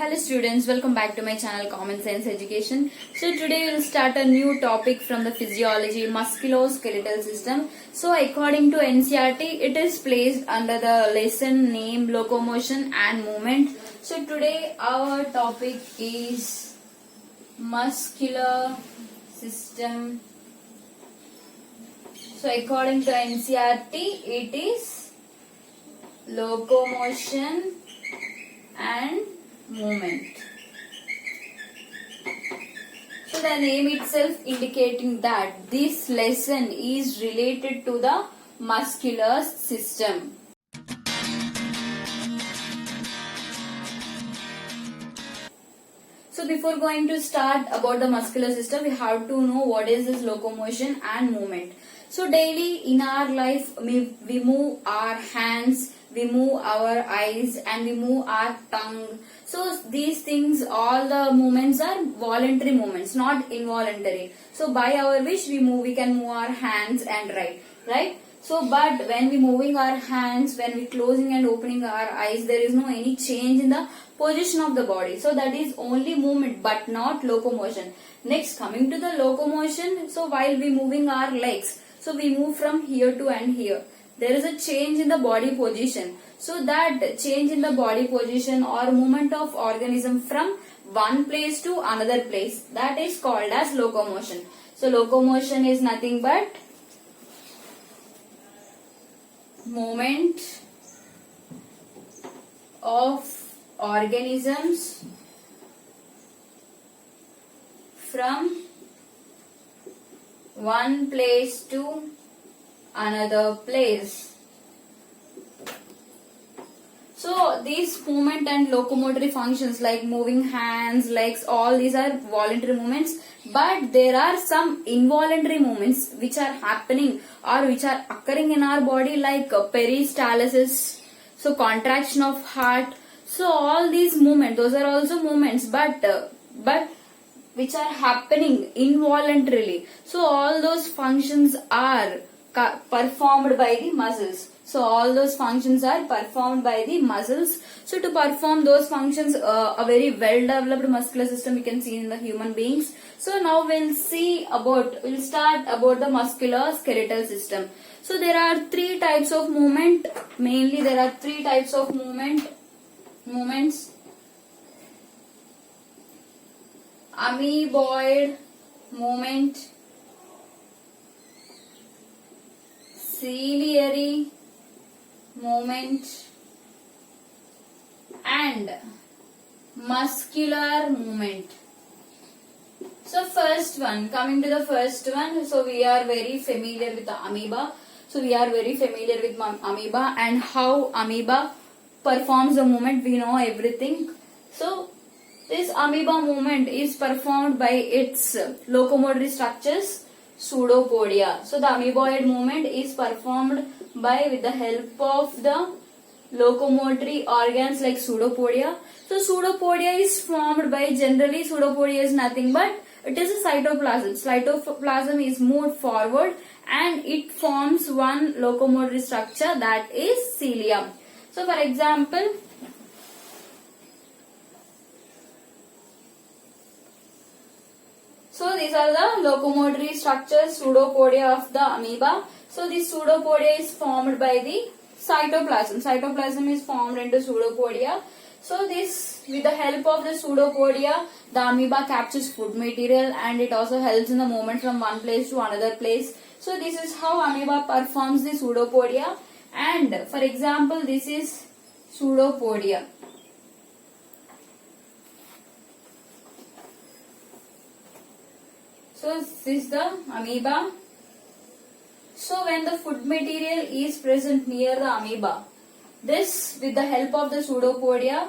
Hello students, welcome back to my channel Common Sense Education. So today we will start a new topic from the physiology musculoskeletal system. So according to NCERT, it is placed under the lesson name locomotion and movement. So today our topic is muscular system. So according to NCERT, it is locomotion and movement. So the name itself indicating that this lesson is related to the muscular system. So before going to start about the muscular system, we have to know what is this locomotion and movement. So daily in our life, we move our hands, we move our eyes, and we move our tongue. So these things, all the movements are voluntary movements, not involuntary. So by our wish, we can move our hands and right? So but when we moving our hands, when we closing and opening our eyes, there is no any change in the position of the body. So that is only movement but not locomotion. Next, coming to the locomotion, so while we moving our legs, so we move from here to and here. There is a change in the body position. So that change in the body position or movement of organism from one place to another place, that is called as locomotion. So locomotion is nothing but movement of organisms from one place to another place. So these movement and locomotory functions like moving hands, legs, all these are voluntary movements, but there are some involuntary movements which are happening or which are occurring in our body, like peristalsis, so contraction of heart. So all these movements, those are also movements, but which are happening involuntarily. So all those functions are performed by the muscles. So all those functions are performed by the muscles. So to perform those functions, a very well developed muscular system we can see in the human beings. So now we'll start about the muscular skeletal system. So there are three types of movement. Mainly there are three types of movements. Amoeboid movement, ciliary movement, and muscular movement. So coming to the first one, so we are very familiar with the amoeba. So we are very familiar with amoeba and how amoeba performs the movement. We know everything. So this amoeba movement is performed by its locomotory structures, pseudopodia. So the amoeboid movement is performed with the help of the locomotory organs like pseudopodia. So pseudopodia is formed by, generally pseudopodia is nothing but it is a cytoplasm. Cytoplasm is moved forward and it forms one locomotory structure, that is cilium. So for example, so these are the locomotory structures, pseudopodia of the amoeba. So this pseudopodia is formed by the cytoplasm. Cytoplasm is formed into pseudopodia. So this, with the help of the pseudopodia, the amoeba captures food material and it also helps in the movement from one place to another place. So this is how amoeba performs the pseudopodia. And for example, this is pseudopodia. So this is the amoeba. So when the food material is present near the amoeba, this, with the help of the pseudopodia,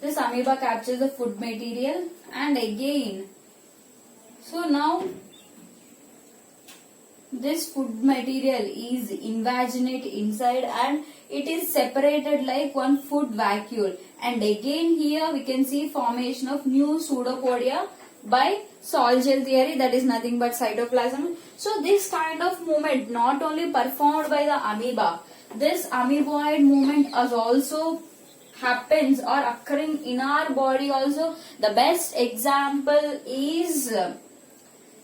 this amoeba captures the food material and again. So now this food material is invaginate inside and it is separated like one food vacuole. And again here we can see formation of new pseudopodia by Sol-Gel theory, that is nothing but cytoplasm. So this kind of movement not only performed by the amoeba, this amoeboid movement is also happens or occurring in our body also. The best example is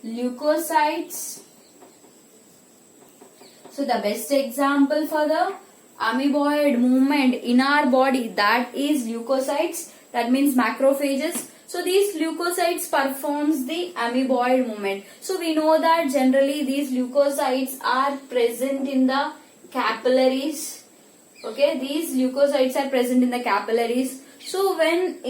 leukocytes. So the best example for the amoeboid movement in our body, that is leukocytes, that means macrophages. So these leukocytes performs the amoeboid movement. So we know that generally these leukocytes are present in the capillaries. Okay, these leukocytes are present in the capillaries. So when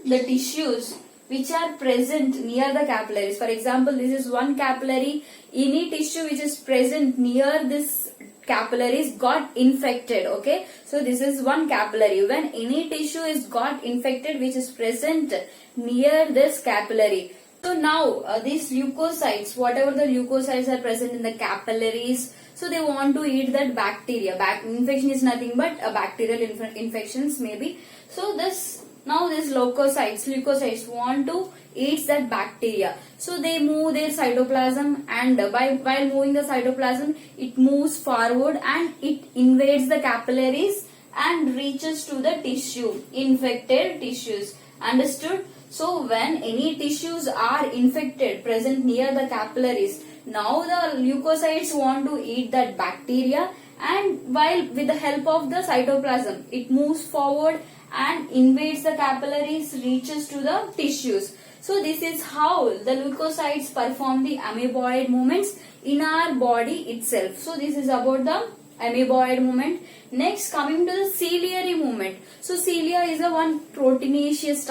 the tissues which are present near the capillaries, for example, this is one capillary, any tissue which is present near this capillaries got infected. Okay, so this is one capillary. When any tissue is got infected which is present near this capillary, so now these leukocytes, whatever the leukocytes are present in the capillaries, so they want to eat that bacteria. Infection is nothing but a bacterial infections maybe. So these leukocytes want to eat that bacteria. So they move their cytoplasm, and while moving the cytoplasm, it moves forward and it invades the capillaries and reaches to the tissue, infected tissues. Understood? So when any tissues are infected present near the capillaries, now the leukocytes want to eat that bacteria, and while with the help of the cytoplasm, it moves forward and invades the capillaries, reaches to the tissues. So this is how the leukocytes perform the amoeboid movements in our body itself. So this is about the amoeboid movement. Next, coming to the ciliary movement. So cilia is a one proteinaceous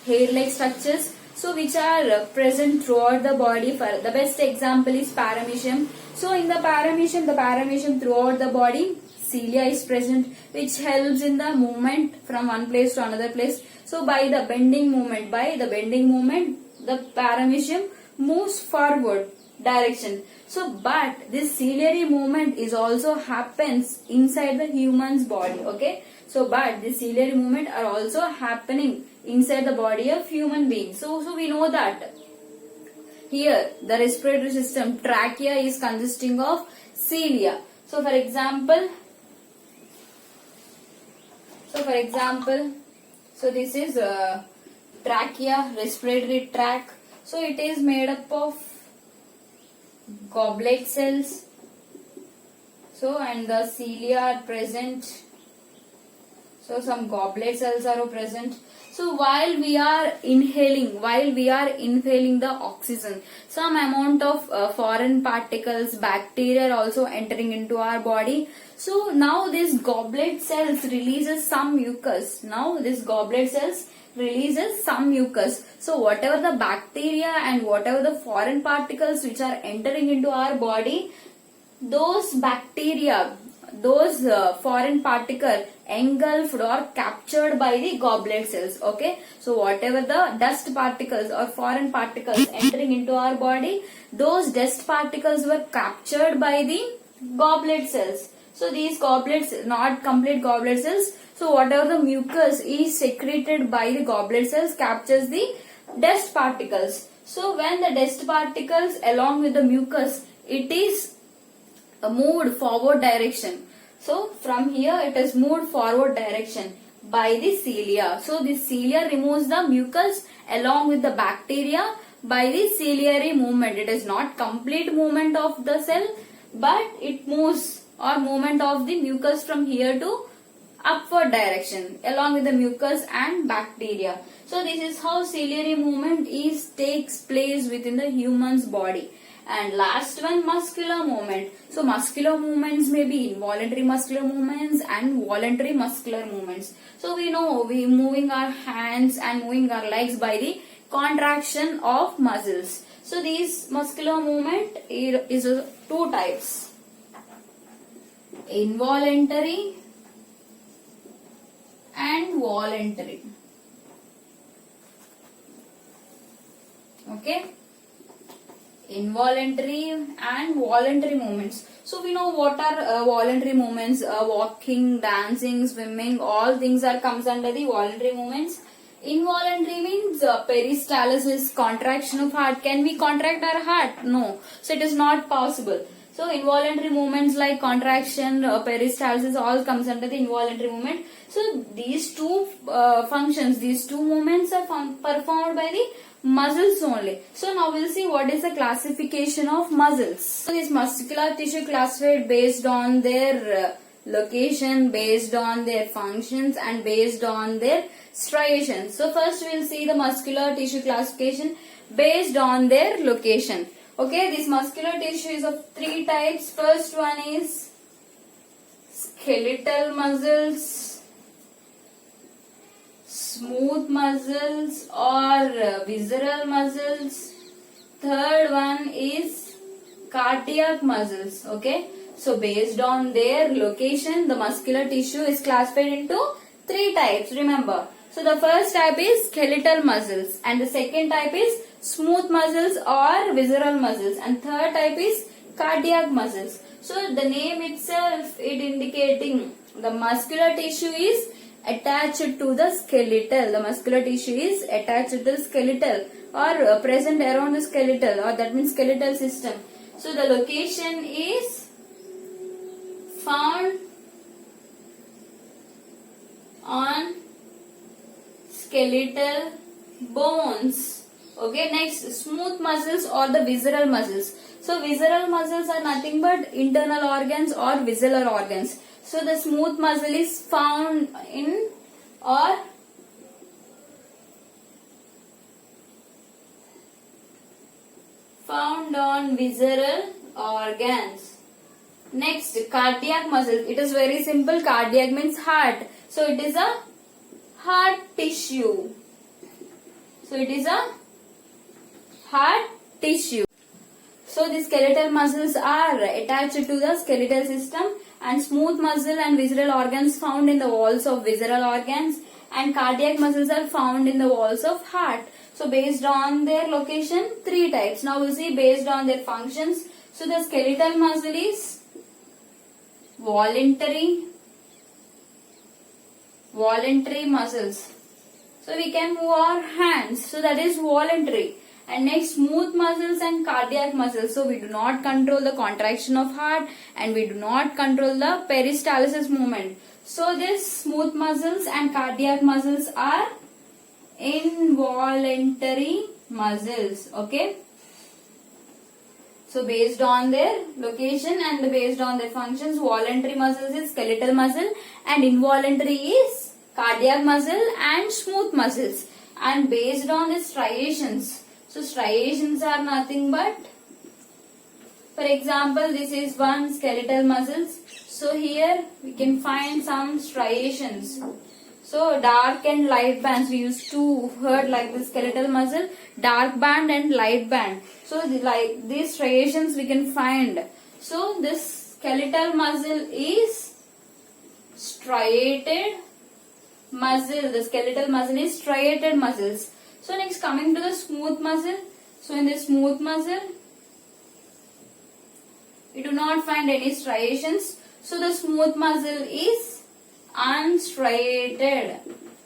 hair-like structures, so which are present throughout the body. For the best example is paramecium. So in the paramecium throughout the body, cilia is present, which helps in the movement from one place to another place. So by the bending movement, the paramecium moves forward direction. So but this ciliary movement is also happens inside the human's body. Okay, so but the ciliary movement are also happening inside the body of human beings. So we know that here the respiratory system, trachea is consisting of cilia. So for example, so this is trachea, respiratory tract. So it is made up of goblet cells. So and the cilia are present. So some goblet cells are present. So while we are inhaling the oxygen, some amount of foreign particles, bacteria are also entering into our body. So now this goblet cells releases some mucus. So whatever the bacteria and whatever the foreign particles which are entering into our body, those bacteria, foreign particle engulfed or captured by the goblet cells. Okay, so whatever the dust particles or foreign particles entering into our body, those dust particles were captured by the goblet cells. So these goblets, not complete goblet cells, so whatever the mucus is secreted by the goblet cells captures the dust particles. So when the dust particles along with the mucus, it is moved forward direction. So from here it is moved forward direction by the cilia. So the cilia removes the mucus along with the bacteria by the ciliary movement. It is not complete movement of the cell, but it moves or movement of the mucus from here to upward direction along with the mucus and bacteria. So this is how ciliary movement takes place within the human's body. And last one, muscular movement. So muscular movements may be involuntary muscular movements and voluntary muscular movements. So we know we moving our hands and moving our legs by the contraction of muscles. So these muscular movement is two types: involuntary and voluntary. Okay, involuntary and voluntary movements. So we know what are voluntary movements: walking, dancing, swimming, all things are comes under the voluntary movements. Involuntary means peristalsis, contraction of heart. Can we contract our heart? No. So it is not possible. So involuntary movements like contraction, peristalsis, all comes under the involuntary movement. So these two functions, these two movements are performed by the muscles only. So now we'll see what is the classification of muscles. So this muscular tissue classified based on their location, based on their functions, and based on their striations. So first we'll see the muscular tissue classification based on their location. Okay, this muscular tissue is of three types. First one is skeletal muscles, smooth muscles or visceral muscles. Third one is cardiac muscles. Okay, so based on their location, the muscular tissue is classified into three types. Remember. So the first type is skeletal muscles, and the second type is smooth muscles or visceral muscles, and third type is cardiac muscles. So the name itself, it indicating the muscular tissue is attached to the skeletal. The muscular tissue is attached to the skeletal or present around the skeletal, or that means skeletal system. So the location is found on skeletal bones. Okay, next, smooth muscles or the visceral muscles. So visceral muscles are nothing but internal organs or visceral organs. So the smooth muscle is found in or found on visceral organs. Next, cardiac muscle. It is very simple. Cardiac means heart. So it is a heart tissue. So it is a heart tissue. So the skeletal muscles are attached to the skeletal system, and smooth muscle and visceral organs found in the walls of visceral organs, and cardiac muscles are found in the walls of heart. So based on their location, three types. Now we'll see based on their functions. So the skeletal muscle is voluntary muscles. So we can move our hands. So that is voluntary. And next, smooth muscles and cardiac muscles. So we do not control the contraction of heart, and we do not control the peristalsis movement. So this smooth muscles and cardiac muscles are involuntary muscles. Okay. So based on their location and based on their functions, voluntary muscles is skeletal muscle, and involuntary is cardiac muscle and smooth muscles. And based on the striations. So striations are nothing but, for example, this is one skeletal muscles. So here we can find some striations. So dark and light bands. We used to heard like the skeletal muscle, dark band and light band. So like these striations we can find. So this skeletal muscle is striated muscle. The skeletal muscle is striated muscles. So next, coming to the smooth muscle. So in the smooth muscle, we do not find any striations. So the smooth muscle is unstriated.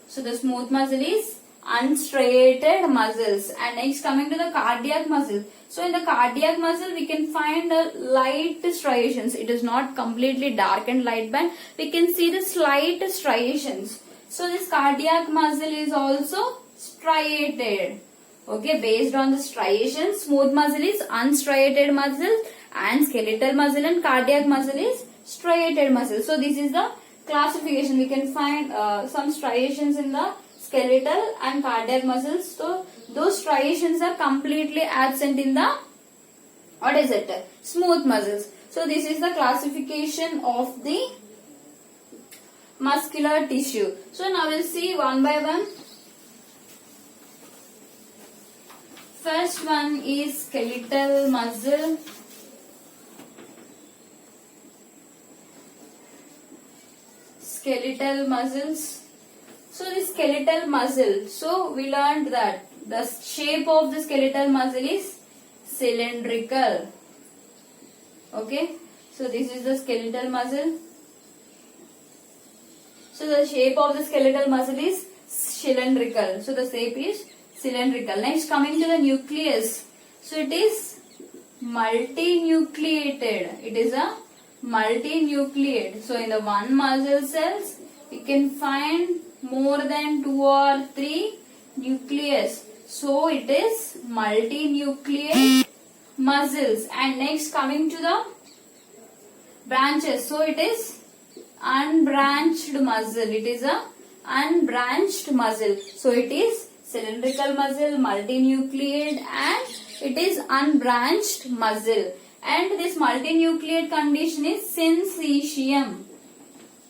So the smooth muscle is unstriated muscles. And next, coming to the cardiac muscle. So in the cardiac muscle, we can find light striations. It is not completely dark and light band. We can see the slight striations. So this cardiac muscle is also striated. Okay, based on the striations, smooth muscle is unstriated muscle, and skeletal muscle and cardiac muscle is striated muscle. So this is the classification. We can find some striations in the skeletal and cardiac muscles. So those striations are completely absent in the, what is it, smooth muscles. So this is the classification of the muscular tissue. So now we'll see one by one. First one is skeletal muscle. Skeletal muscles. So the skeletal muscle. So we learned that the shape of the skeletal muscle is cylindrical. Okay. So this is the skeletal muscle. So the shape of the skeletal muscle is cylindrical. So the shape is cylindrical. Next, coming to the nucleus. So it is multinucleated. It is a multinucleate. So in the one muscle cells, we can find more than 2 or 3 nucleus. So it is multinucleate muscles. And next coming to the branches. So it is unbranched muscle. It is a unbranched muscle. So it is cylindrical muscle, multinucleate, and it is unbranched muscle. And this multinucleate condition is syncytium.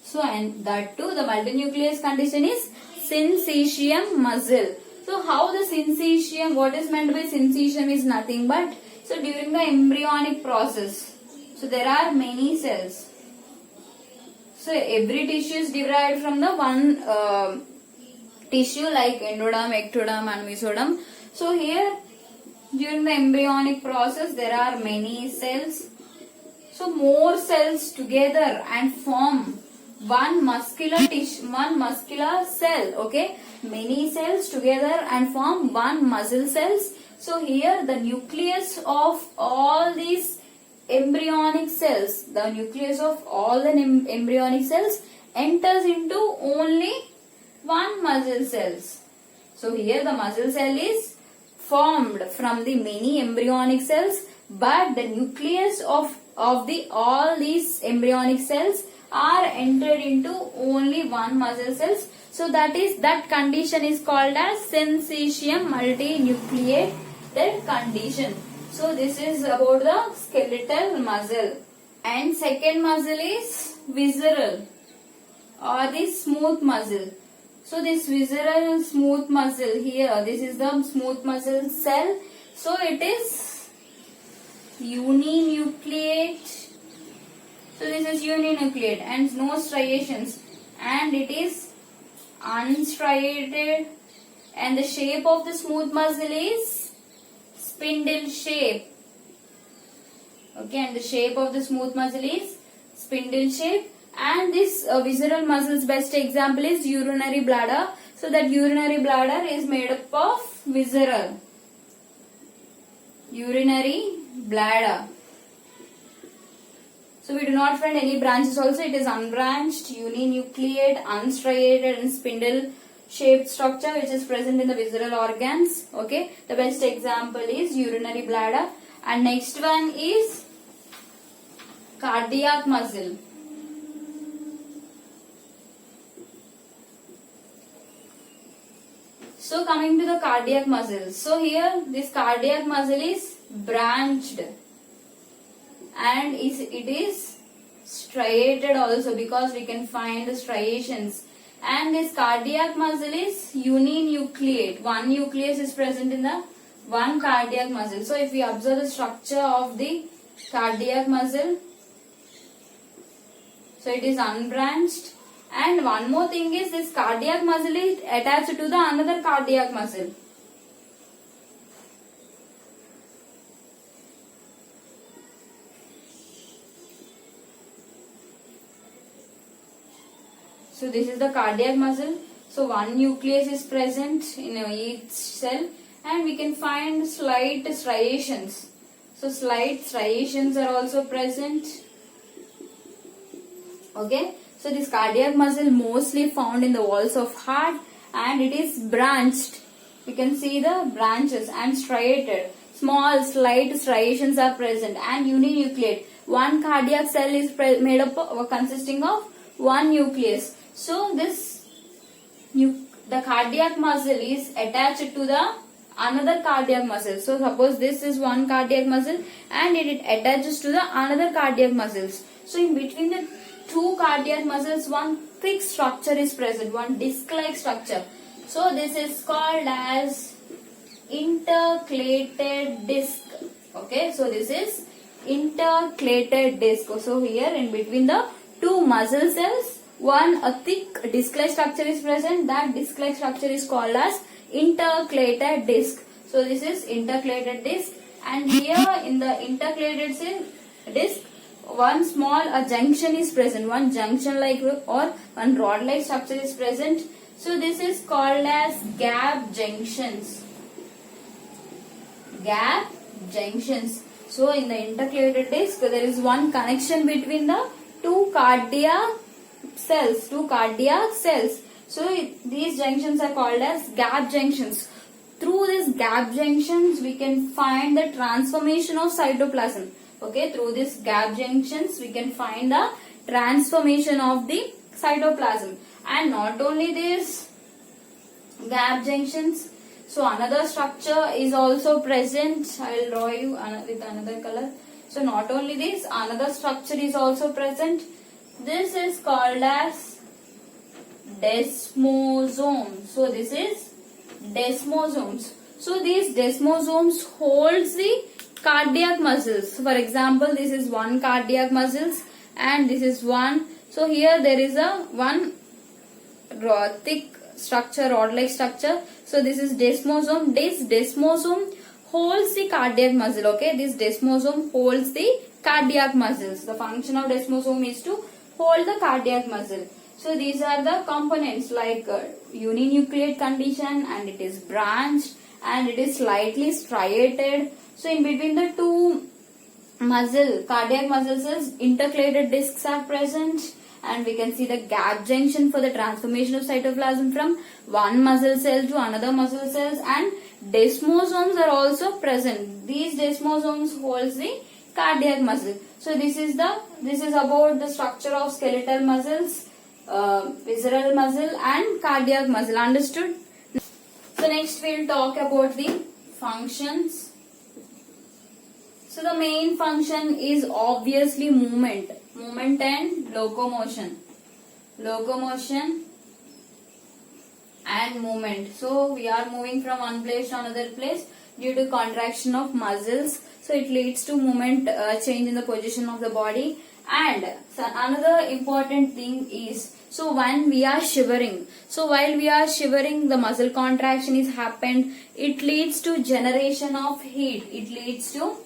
So and that too, the multinucleus condition is syncytium muscle. So how the syncytium, what is meant by syncytium is nothing but, so during the embryonic process, so there are many cells. So every tissue is derived from the one tissue like endoderm, ectoderm and mesoderm. So here during the embryonic process there are many cells. So more cells together and form one muscular tissue, one muscular cell. Okay, many cells together and form one muscle cells. So here the nucleus of all these embryonic cells, the nucleus of all the embryonic cells enters into only one muscle cells. So here the muscle cell is formed from the many embryonic cells, but the nucleus of the all these embryonic cells are entered into only one muscle cells. So that condition is called as syncytium multinucleated condition. So this is about the skeletal muscle. And second muscle is visceral or the smooth muscle. So this visceral smooth muscle here, this is the smooth muscle cell. So it is uninucleate. So this is uninucleate and no striations, and it is unstriated, and the shape of the smooth muscle is spindle shape. Okay, and the shape of the smooth muscle is spindle shape. And this visceral muscle's best example is urinary bladder. So that urinary bladder is made up of visceral. Urinary bladder. So we do not find any branches also. It is unbranched, uninucleate, unstriated and spindle shaped structure which is present in the visceral organs. Okay, the best example is urinary bladder. And next one is cardiac muscle. So coming to the cardiac muscle. So here this cardiac muscle is branched and it is striated also, because we can find the striations. And this cardiac muscle is uninucleate. One nucleus is present in the one cardiac muscle. So if we observe the structure of the cardiac muscle, so it is unbranched. And one more thing is this cardiac muscle is attached to the another cardiac muscle. So this is the cardiac muscle. So one nucleus is present in each cell, and we can find slight striations. So slight striations are also present. Okay. So this cardiac muscle mostly found in the walls of heart, and it is branched. You can see the branches and striated. Small slight striations are present and uninucleate. One cardiac cell is made up of, consisting of one nucleus. So the cardiac muscle is attached to the another cardiac muscle. So suppose this is one cardiac muscle and it attaches to the another cardiac muscles. So in between the two cardiac muscles, one fixed structure is present, one disc-like structure. So this is called as intercalated disc. Okay, so this is intercalated disc. So here in between the two muscle cells, a thick disc-like structure is present. That disc-like structure is called as intercalated disc. So this is intercalated disc, and here in the intercalated disc, one small junction is present. One junction like or one rod like structure is present. So this is called as gap junctions. Gap junctions. So in the intercalated disc, there is one connection between the two cardiac cells. So these junctions are called as gap junctions. Through these gap junctions, we can find the transformation of cytoplasm. Okay, through these gap junctions, we can find the transformation of the cytoplasm. And not only this gap junctions, so another structure is also present. I will draw you with another color. So not only this, another structure is also present. This is called as desmosomes. So this is desmosomes. So these desmosomes holds the cardiac muscles. So for example, this is one cardiac muscles and this is one. So here there is a one thick structure, rod-like structure. So this is desmosome. This desmosome holds the cardiac muscle. Okay, this desmosome holds the cardiac muscles. The function of desmosome is to hold the cardiac muscle. So these are the components like uninucleate condition, and it is branched and it is slightly striated. So in between the two cardiac muscles, intercalated discs are present, and we can see the gap junction for the transformation of cytoplasm from one muscle cell to another muscle cells, and desmosomes are also present. These desmosomes holds the cardiac muscle. So this is about the structure of skeletal muscles, visceral muscle and cardiac muscle. Understood? So next we will talk about the functions. So the main function is obviously movement and locomotion and movement. So we are moving from one place to another place due to contraction of muscles. So it leads to movement, change in the position of the body. And so another important thing is, so when we are shivering, so while we are shivering, the muscle contraction is happened. It leads to generation of heat. It leads to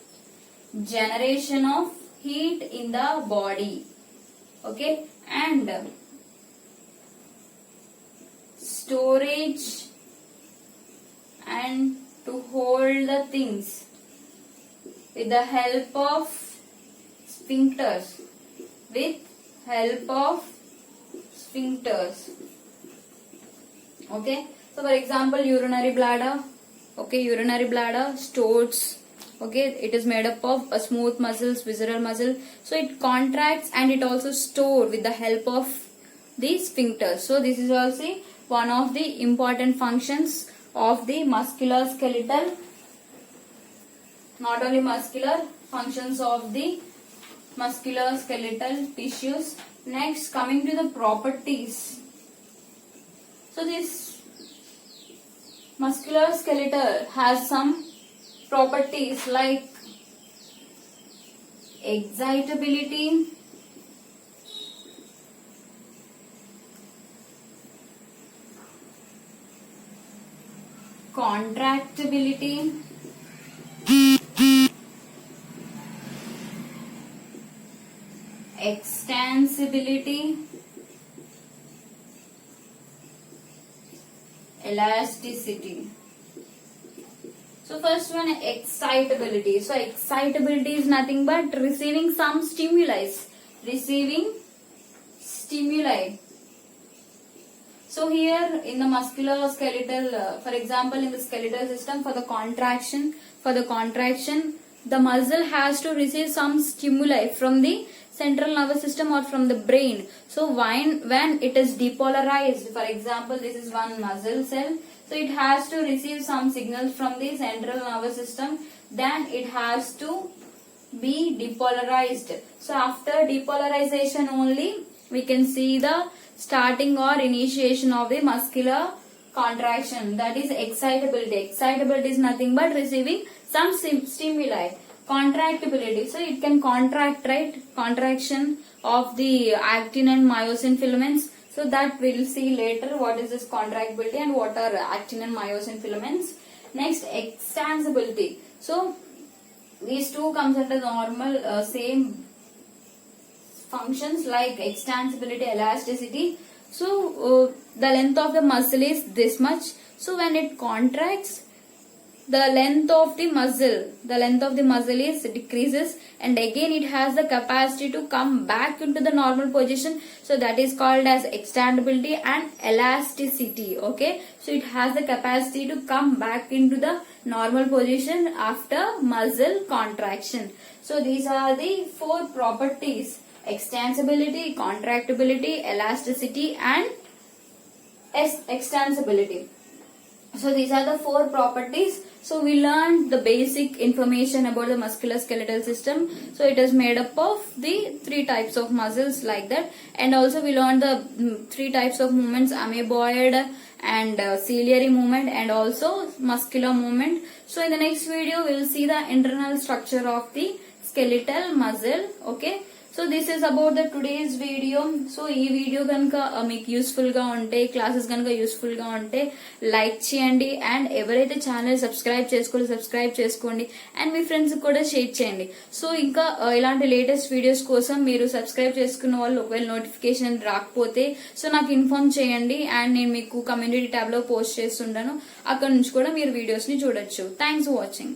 generation of heat in the body. Okay, and storage and to hold the things with the help of sphincters. Okay, so for example, urinary bladder. Okay, urinary bladder stores. Okay, it is made up of a smooth muscles, visceral muscle. So it contracts and it also stores with the help of the sphincters. So this is also one of the important functions of the musculoskeletal. Not only muscular, functions of the musculoskeletal tissues. Next, coming to the properties. So this musculoskeletal has some properties like excitability, contractibility, extensibility, elasticity. So first one, excitability. So excitability is nothing but receiving some stimuli. So here in the musculoskeletal, for example, in the skeletal system, for the contraction, the muscle has to receive some stimuli from the central nervous system or from the brain. So when it is depolarized, for example, this is one muscle cell. So it has to receive some signals from the central nervous system. Then it has to be depolarized. So after depolarization only, we can see the starting or initiation of the muscular contraction. That is excitability. Excitability is nothing but receiving some stimuli. Contractibility. So it can contract, right? Contraction of the actin and myosin filaments. So that we will see later what is this contractibility and what are actin and myosin filaments. Next, extensibility. So these two comes under normal same functions like extensibility, elasticity. So the length of the muscle is this much. So when it contracts, the length of the muscle is decreases, and again it has the capacity to come back into the normal position. So that is called as extendability and elasticity. Okay, so it has the capacity to come back into the normal position after muscle contraction. So these are the 4 properties: extensibility, contractibility, elasticity, and extensibility. So these are the 4 properties. So we learned the basic information about the musculoskeletal system. So it is made up of the 3 types of muscles like that, and also we learned the 3 types of movements: amoeboid and ciliary movement, and also muscular movement. So in the next video we will see the internal structure of the skeletal muscle. Okay, so this is about the today's video. So ఈ video కనుక మీకు useful గా ఉంటే, classes కనుక useful గా ఉంటే like చేయండి, and ఎవరైతే ఛానల్ సబ్స్క్రైబ్ చేసుకోండి, అండ్ మీ ఫ్రెండ్స్ కూడా షేర్ చేయండి. సో ఇంకా ఇలాంటి లేటెస్ట్ వీడియోస్ కోసం మీరు సబ్స్క్రైబ్ చేసుకున్న వాళ్ళు ఒకవేళ నోటిఫికేషన్ రాకపోతే సో నాకు ఇన్ఫార్మ్ చేయండి, అండ్ నేను మీకు కమ్యూనిటీ ట్యాబ్ లో పోస్ట్ చేస్తుంటాను. అక్కడ నుంచి కూడా మీరు వీడియోస్ ని చూడొచ్చు. Thanks for watching.